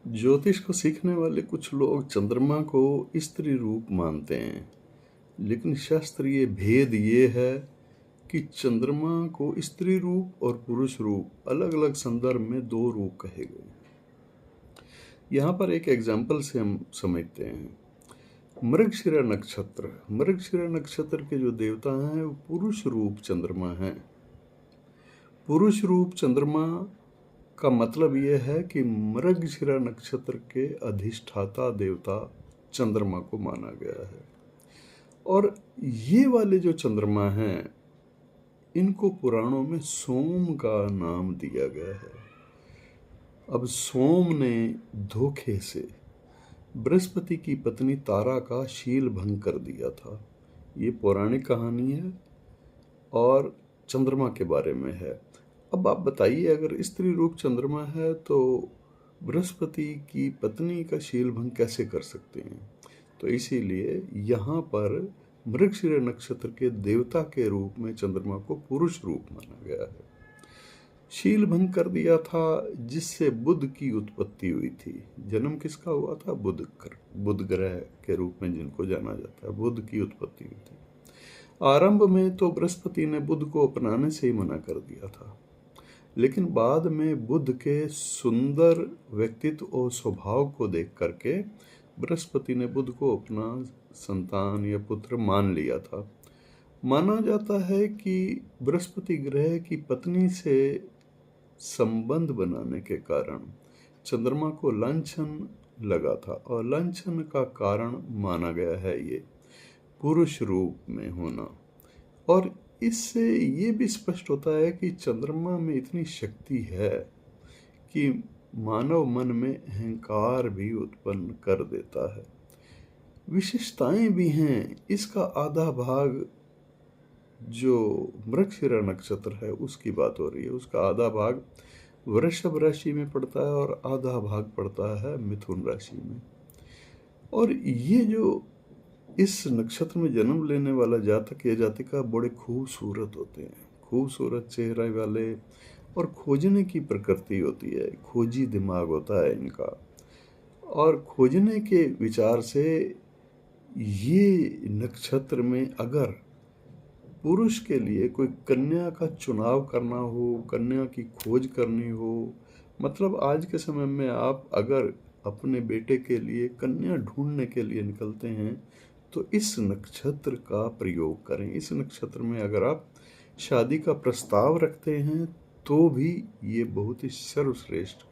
ज्योतिष को सीखने वाले कुछ लोग चंद्रमा को स्त्री रूप मानते हैं, लेकिन शास्त्रीय भेद ये है कि चंद्रमा को स्त्री रूप और पुरुष रूप अलग अलग संदर्भ में दो रूप कहे गए। यहाँ पर एक एग्जाम्पल से हम समझते हैं। मृगशिरा नक्षत्र के जो देवता हैं वो पुरुष रूप चंद्रमा हैं। पुरुष रूप चंद्रमा का मतलब यह है कि मृगशिरा नक्षत्र के अधिष्ठाता देवता चंद्रमा को माना गया है। और ये वाले जो चंद्रमा हैं इनको पुराणों में सोम का नाम दिया गया है। अब सोम ने धोखे से बृहस्पति की पत्नी तारा का शील भंग कर दिया था। ये पौराणिक कहानी है और चंद्रमा के बारे में है। अब आप बताइए, अगर स्त्री रूप चंद्रमा है तो बृहस्पति की पत्नी का शील भंग कैसे कर सकते हैं? तो इसीलिए यहाँ पर मृगशिरा नक्षत्र के देवता के रूप में चंद्रमा को पुरुष रूप माना गया है। शील भंग कर दिया था जिससे बुध की उत्पत्ति हुई थी। जन्म किसका हुआ था? बुध ग्रह के रूप में जिनको जाना जाता है, बुध की उत्पत्ति हुई थी। आरंभ में तो बृहस्पति ने बुध को अपनाने से ही मना कर दिया था, लेकिन बाद में बुध के सुंदर व्यक्तित्व और स्वभाव को देख करके बृहस्पति ने बुध को अपना संतान या पुत्र मान लिया था। माना जाता है कि बृहस्पति ग्रह की पत्नी से संबंध बनाने के कारण चंद्रमा को लांछन लगा था, और लांछन का कारण माना गया है ये पुरुष रूप में होना। और इससे ये भी स्पष्ट होता है कि चंद्रमा में इतनी शक्ति है कि मानव मन में अहंकार भी उत्पन्न कर देता है। विशेषताएं भी हैं। इसका आधा भाग जो मृगशिरा नक्षत्र है उसकी बात हो रही है, उसका आधा भाग वृषभ राशि में पड़ता है और आधा भाग पड़ता है मिथुन राशि में। और ये जो इस नक्षत्र में जन्म लेने वाला जातक या जातिका बड़े खूबसूरत होते हैं, खूबसूरत चेहरे वाले, और खोजने की प्रकृति होती है, खोजी दिमाग होता है इनका। और खोजने के विचार से ये नक्षत्र में अगर पुरुष के लिए कोई कन्या का चुनाव करना हो, कन्या की खोज करनी हो, मतलब आज के समय में आप अगर अपने बेटे के लिए कन्या ढूंढने के लिए निकलते हैं तो इस नक्षत्र का प्रयोग करें। इस नक्षत्र में अगर आप शादी का प्रस्ताव रखते हैं तो भी ये बहुत ही सर्वश्रेष्ठ